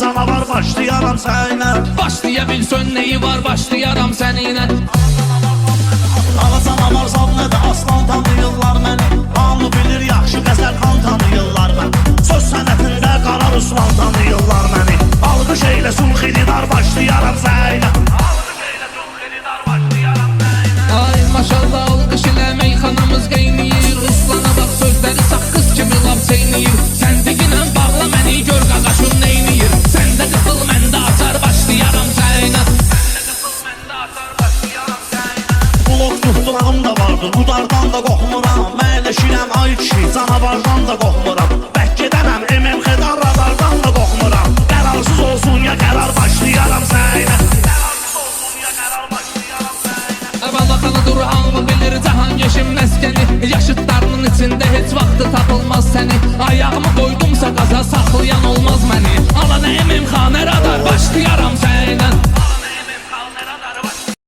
canavar başlayaram səninlə. Başlaya bilsən neyi var, başlayaram səninlə. Ala canavar zalnədə aslan tanıyırlar məni. Hamı bilir yaxşı qəzəl xan tanıyırlar məni. Söz sənətində qara ruslar